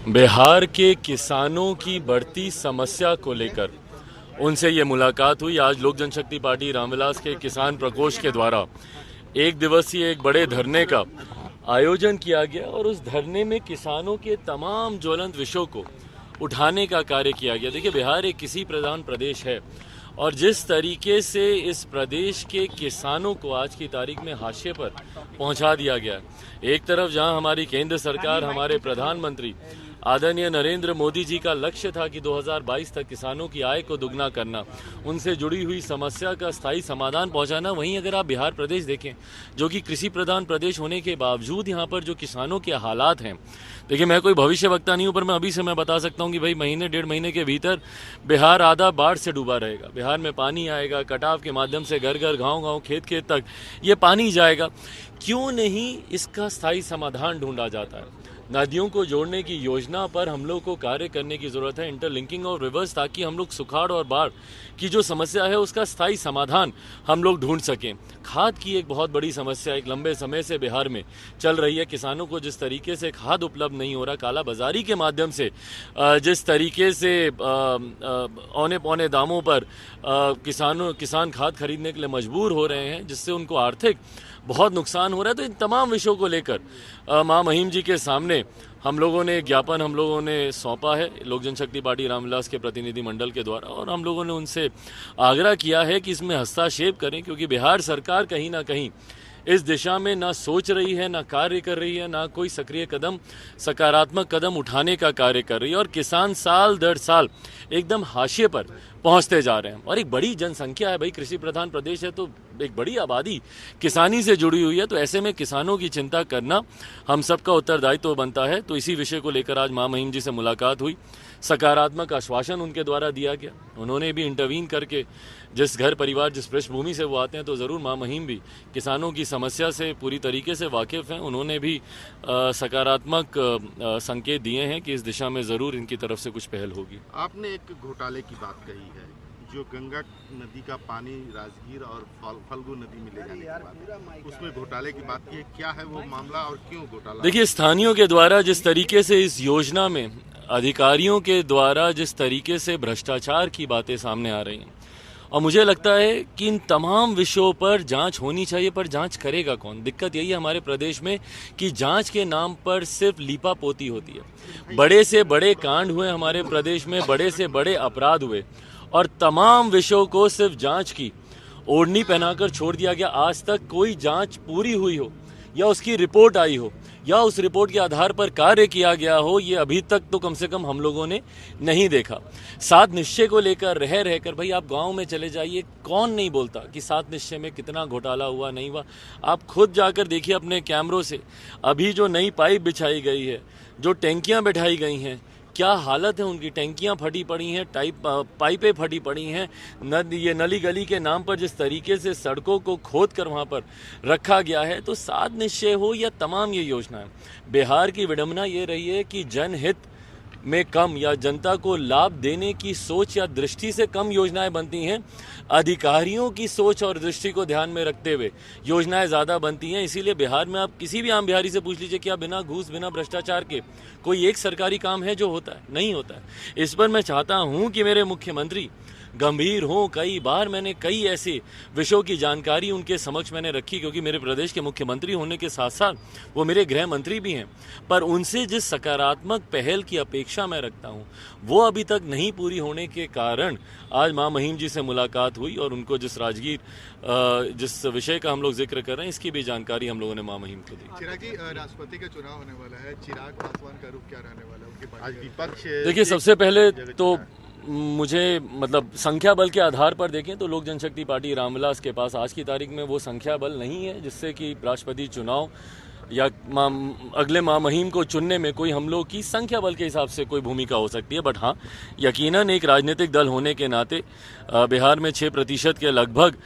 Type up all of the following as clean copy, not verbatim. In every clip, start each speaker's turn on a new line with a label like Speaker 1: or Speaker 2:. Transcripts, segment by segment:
Speaker 1: बिहार के किसानों की बढ़ती समस्या को लेकर उनसे ये मुलाकात हुई। आज लोक जनशक्ति पार्टी रामविलास के किसान प्रकोष्ठ के द्वारा एक दिवसीय एक बड़े धरने का आयोजन किया गया और उस धरने में किसानों के तमाम ज्वलंत विषयों को उठाने का कार्य किया गया। देखिए, बिहार एक कृषि प्रधान प्रदेश है और जिस तरीके से इस प्रदेश के किसानों को आज की तारीख में हाशिए पर पहुंचा दिया गया है। एक तरफ जहां हमारी केंद्र सरकार, हमारे प्रधानमंत्री आदरणीय नरेंद्र मोदी जी का लक्ष्य था कि 2022 तक किसानों की आय को दुगना करना, उनसे जुड़ी हुई समस्या का स्थायी समाधान पहुंचाना। वहीं अगर आप बिहार प्रदेश देखें, जो कि कृषि प्रधान प्रदेश होने के बावजूद यहाँ पर जो किसानों के हालात हैं, देखिए मैं कोई भविष्यवक्ता नहीं हूँ, पर मैं अभी से मैं बता सकता हूँ कि भाई महीने डेढ़ महीने के भीतर बिहार आधा बाढ़ से डूबा रहेगा। बिहार में पानी आएगा, कटाव के माध्यम से घर घर, गाँव गाँव, खेत खेत तक ये पानी जाएगा। क्यों नहीं इसका स्थायी समाधान ढूंढा जाता है? नदियों को जोड़ने की योजना पर हम लोग को कार्य करने की जरूरत है, इंटरलिंकिंग और रिवर्स, ताकि हम लोग सुखाड़ और बाढ़ की जो समस्या है उसका स्थायी समाधान हम लोग ढूंढ सकें। खाद की एक बहुत बड़ी समस्या एक लंबे समय से बिहार में चल रही है। किसानों को जिस तरीके से खाद उपलब्ध नहीं हो रहा, काला बाजारी के माध्यम से जिस तरीके से औने पौने दामों पर किसान खाद खरीदने के लिए मजबूर हो रहे हैं, जिससे उनको आर्थिक बहुत नुकसान हो रहा है। तो इन तमाम विषयों को लेकर मां महिम जी के सामने हम लोगों ने ज्ञापन सौंपा है लोक जनशक्ति पार्टी रामविलास के प्रतिनिधि मंडल के द्वारा, और हम लोगों ने उनसे आग्रह किया है कि इसमें हस्तक्षेप करें, क्योंकि बिहार सरकार कहीं ना कहीं इस दिशा में ना सोच रही है, ना कार्य कर रही है, ना कोई सक्रिय कदम, सकारात्मक कदम उठाने का कार्य कर रही है। और किसान साल दर साल एकदम हाशिए पर पहुंचते जा रहे हैं और एक बड़ी जनसंख्या है। भाई, कृषि प्रधान प्रदेश है तो एक बड़ी आबादी किसानी से जुड़ी हुई है, तो ऐसे में किसानों की चिंता करना हम सबका उत्तरदायित्व बनता है। तो इसी विषय को लेकर आज मां महिम जी से मुलाकात हुई। सकारात्मक आश्वासन उनके द्वारा दिया गया। उन्होंने भी इंटरवीन करके, जिस घर परिवार, जिस पृष्ठभूमि से वो आते हैं, तो ज़रूर मां महिम भी किसानों की समस्या से पूरी तरीके से वाकिफ़ हैं। उन्होंने भी सकारात्मक संकेत दिए हैं कि इस दिशा में ज़रूर इनकी तरफ से कुछ पहल होगी।
Speaker 2: आपने एक घोटाले की बात कही है, जो गंगा नदी का पानी राजगीर और फल्गु नदी में ले जाने की बात, उसमें घोटाले की बात की है। क्या है वो मामला और क्यों घोटाला?
Speaker 1: देखिए, स्थानीयों के द्वारा जिस तरीके से इस योजना में अधिकारियों के द्वारा जिस तरीके से भ्रष्टाचार की बातें सामने आ रही हैं, और मुझे लगता है कि इन तमाम विषयों पर जांच होनी चाहिए, पर जांच करेगा कौन? दिक्कत यही है हमारे प्रदेश में कि जांच के नाम पर सिर्फ लीपापोती होती है। बड़े से बड़े कांड हुए हमारे प्रदेश में, बड़े से बड़े अपराध हुए, और तमाम विषयों को सिर्फ जांच की ओढ़नी पहनाकर छोड़ दिया गया। आज तक कोई जांच पूरी हुई हो, या उसकी रिपोर्ट आई हो, या उस रिपोर्ट के आधार पर कार्य किया गया हो, ये अभी तक तो कम से कम हम लोगों ने नहीं देखा। सात निश्चय को लेकर रहकर भाई आप गांव में चले जाइए, कौन नहीं बोलता कि सात निश्चय में कितना घोटाला हुआ, नहीं हुआ। आप खुद जाकर देखिए अपने कैमरों से, अभी जो नई पाइप बिछाई गई है, जो टैंकियां बैठाई गई हैं, क्या हालत है उनकी। टैंकियां फटी पड़ी हैं, पाइपें फटी पड़ी हैं। ये नली गली के नाम पर जिस तरीके से सड़कों को खोद कर वहां पर रखा गया है, तो सात निश्चय हो या तमाम ये योजनाएं, बिहार की विडंबना ये रही है कि जनहित में कम या जनता को लाभ देने की सोच या दृष्टि से कम योजनाएं बनती हैं। अधिकारियों की सोच और दृष्टि को ध्यान में रखते हुए योजनाएं ज़्यादा बनती हैं। इसीलिए बिहार में आप किसी भी आम बिहारी से पूछ लीजिए, क्या बिना घूस, बिना भ्रष्टाचार के कोई एक सरकारी काम है जो होता है? नहीं होता है। इस पर मैं चाहता हूं कि मेरे मुख्यमंत्री गंभीर हों। कई बार मैंने कई ऐसे विषयों की जानकारी उनके समक्ष मैंने रखी, क्योंकि मेरे प्रदेश के मुख्यमंत्री होने के साथ साथ वो मेरे गृह मंत्री भी हैं, पर उनसे जिस सकारात्मक पहल की अपेक्षा मैं रखता हूं, वो अभी तक नहीं पूरी होने के कारण आज मां महिम जी से मुलाकात हुई और उनको जिस राजगीर जिस विषय का हम लोग जिक्र कर रहे हैं, इसकी भी जानकारी हम लोगों ने मां महिम को दी।
Speaker 3: चिराग जी, राष्ट्रपति का चुनाव होने वाला है, चिराग पासवान का रुख क्या रहने वाला है उनके?
Speaker 2: आज विपक्ष,
Speaker 1: देखिए, सबसे पहले तो मुझे संख्या बल के आधार पर देखें तो लोक जनशक्ति पार्टी रामविलास के पास आज की तारीख में वो संख्या बल नहीं है जिससे कि राष्ट्रपति चुनाव या अगले मां महिम को चुनने में कोई हम लोग की संख्या बल के हिसाब से कोई भूमिका हो सकती है। बट हाँ, यकीनन एक राजनीतिक दल होने के नाते बिहार में 6% के लगभग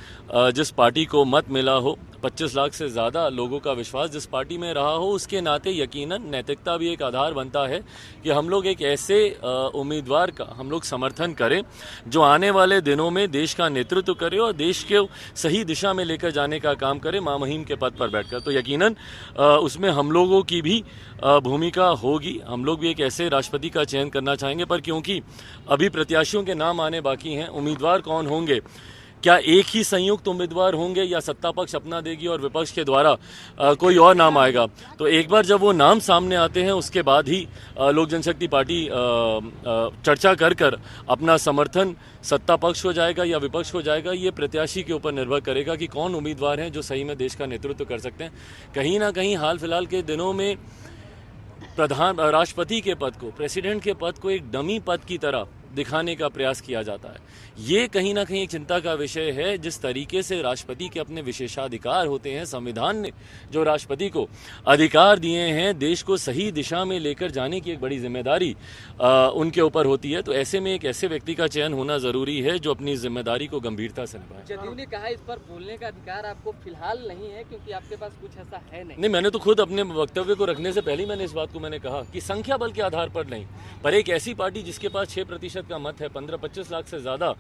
Speaker 1: जिस पार्टी को मत मिला हो, 25 लाख से ज़्यादा लोगों का विश्वास जिस पार्टी में रहा हो, उसके नाते यकीनन नैतिकता भी एक आधार बनता है कि हम लोग एक ऐसे उम्मीदवार का हम लोग समर्थन करें जो आने वाले दिनों में देश का नेतृत्व करे और देश के सही दिशा में लेकर जाने का काम करे महामहिम के पद पर बैठकर। तो यकीनन उसमें हम लोगों की भी भूमिका होगी। हम लोग भी एक ऐसे राष्ट्रपति का चयन करना चाहेंगे, पर क्योंकि अभी प्रत्याशियों के नाम आने बाकी हैं, उम्मीदवार कौन होंगे, क्या एक ही संयुक्त उम्मीदवार होंगे या सत्ता पक्ष अपना देगी और विपक्ष के द्वारा कोई और नाम आएगा, तो एक बार जब वो नाम सामने आते हैं उसके बाद ही लोक जनशक्ति पार्टी चर्चा कर अपना समर्थन सत्ता पक्ष हो जाएगा या विपक्ष हो जाएगा, ये प्रत्याशी के ऊपर निर्भर करेगा कि कौन उम्मीदवार हैं जो सही में देश का नेतृत्व कर सकते हैं। कहीं ना कहीं हाल फिलहाल के दिनों में राष्ट्रपति के पद को, प्रेसिडेंट के पद को एक डमी पद की तरह दिखाने का प्रयास किया जाता है। ये कहीं ना कहीं एक चिंता का विषय है। जिस तरीके से राष्ट्रपति के अपने विशेषाधिकार होते हैं, संविधान ने जो राष्ट्रपति को अधिकार दिए हैं, देश को सही दिशा में लेकर जाने की एक बड़ी जिम्मेदारी उनके ऊपर होती है। तो ऐसे में एक ऐसे व्यक्ति का चयन होना जरूरी है जो अपनी जिम्मेदारी को गंभीरता से निभाए।
Speaker 4: जदयू ने कहा इस पर बोलने का अधिकार आपको फिलहाल नहीं है क्योंकि आपके पास कुछ ऐसा है नहीं।
Speaker 1: मैंने तो खुद अपने वक्तव्य को रखने से पहले मैंने इस बात को मैंने कहा कि संख्या बल के आधार पर नहीं, पर एक ऐसी पार्टी जिसके पास 6% का मत है, 15-25 लाख से ज्यादा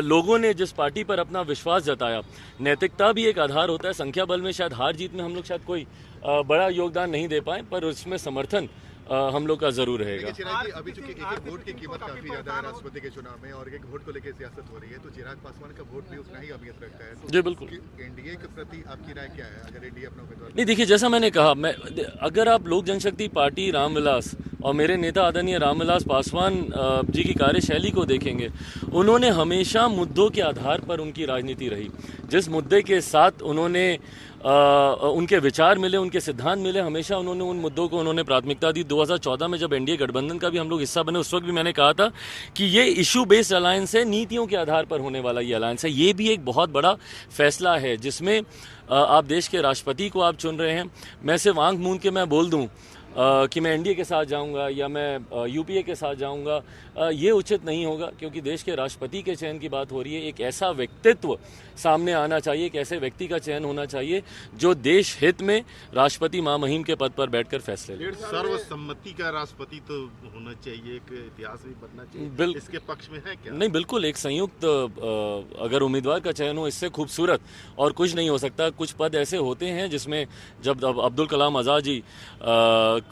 Speaker 1: लोगों ने जिस पार्टी पर अपना विश्वास जताया, नैतिकता भी एक आधार होता है। संख्या बल में शायद हार जीत में हम लोग शायद कोई बड़ा योगदान नहीं दे पाए, पर उसमें समर्थन हम लोग का जरूर रहेगा।
Speaker 3: चिराग जी, अभी चूंकि एक वोट की कीमत काफी ज्यादा है राष्ट्रपति के चुनाव में और एक वोट को लेकर सियासत हो रही है, तो चिराग पासवान का वोट भी उतना ही अहमियत रखता है। तो
Speaker 1: जी बिल्कुल।
Speaker 3: एनडीए के प्रति आपकी राय क्या है अगर एनडीए अपना उम्मीदवार?
Speaker 1: नहीं, देखिए जैसा मैंने कहा, अगर आप लोक जनशक्ति पार्टी रामविलास और मेरे नेता आदरणीय रामविलास पासवान जी की कार्यशैली को देखेंगे, उन्होंने हमेशा मुद्दों के आधार पर उनकी राजनीति रही। जिस मुद्दे के साथ उन्होंने उनके विचार मिले, उनके सिद्धांत मिले, हमेशा उन्होंने उन मुद्दों को उन्होंने प्राथमिकता दी। 2014 में जब एनडीए गठबंधन का भी हम लोग हिस्सा बने, उस वक्त भी मैंने कहा था कि ये इशू बेस्ड अलायंस है, नीतियों के आधार पर होने वाला ये अलायंस है। ये भी एक बहुत बड़ा फैसला है जिसमें आप देश के राष्ट्रपति को आप चुन रहे हैं। मैं सिर्फ आंख मूंद के मैं बोल दूं कि मैं एनडीए के साथ जाऊंगा या मैं यूपीए के साथ जाऊंगा, ये उचित नहीं होगा, क्योंकि देश के राष्ट्रपति के चयन की बात हो रही है। एक ऐसा व्यक्तित्व सामने आना चाहिए, एक ऐसे व्यक्ति का चयन होना चाहिए जो देश हित में राष्ट्रपति महामहिम के पद पर बैठकर फैसले ले।
Speaker 2: सर्वसम्मति का राष्ट्रपति तो होना चाहिए, एक इतिहास भी बनना चाहिए, इसके पक्ष में है क्या?
Speaker 1: नहीं, बिल्कुल एक संयुक्त अगर उम्मीदवार का चयन हो, इससे खूबसूरत और कुछ नहीं हो सकता। कुछ पद ऐसे होते हैं जिसमें जब अब्दुल कलाम आज़ाद जी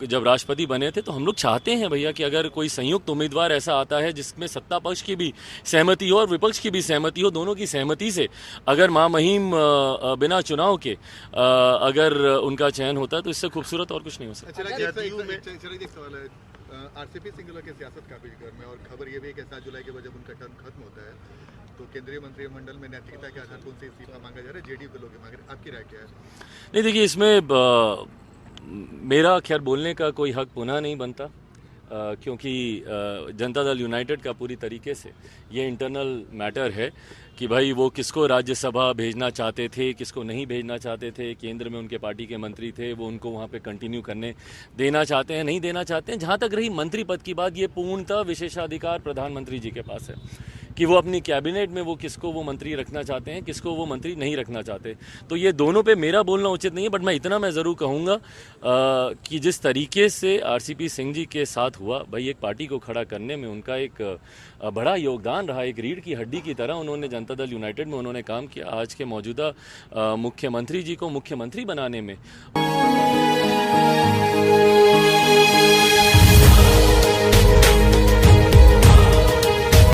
Speaker 1: जब राष्ट्रपति बने थे, तो हम लोग चाहते हैं भैया कि अगर कोई संयुक्त उम्मीदवार ऐसा आता है जिसमें सत्ता पक्ष की भी सहमति हो और विपक्ष की भी सहमति हो, दोनों की सहमति से अगर महामहिम बिना चुनाव के अगर उनका चयन होता है, तो इससे खूबसूरत और कुछ नहीं हो सकता।
Speaker 3: आरसीपी सिंगुलर की सियासत काफी गर्म है और खबर ये भी है कि 7 जुलाई के बाद जब उनका टर्म खत्म होता है तो केंद्रीय मंत्रिमंडल में नैतिकता के आधार पर उनसे इस्तीफा मांगा जा रहा है, जेडीयू के लोग मांग रहे हैं। आपकी राय क्या है?
Speaker 1: नहीं, देखिए इसमें मेरा खैर बोलने का कोई हक पुनः नहीं बनता, क्योंकि जनता दल यूनाइटेड का पूरी तरीके से ये इंटरनल मैटर है कि भाई वो किसको राज्यसभा भेजना चाहते थे, किसको नहीं भेजना चाहते थे। केंद्र में उनके पार्टी के मंत्री थे, वो उनको वहाँ पे कंटिन्यू करने देना चाहते हैं, नहीं देना चाहते हैं। जहाँ तक रही मंत्री पद की बात, ये पूर्णतः विशेषाधिकार प्रधानमंत्री जी के पास है कि वो अपनी कैबिनेट में वो किसको वो मंत्री रखना चाहते हैं, किसको वो मंत्री नहीं रखना चाहते। तो ये दोनों पे मेरा बोलना उचित नहीं है, बट मैं इतना मैं ज़रूर कहूँगा कि जिस तरीके से आरसीपी सिंह जी के साथ हुआ, भाई एक पार्टी को खड़ा करने में उनका एक बड़ा योगदान रहा। एक रीढ़ की हड्डी की तरह उन्होंने जनता दल यूनाइटेड में उन्होंने काम किया। आज के मौजूदा मुख्यमंत्री जी को मुख्यमंत्री बनाने में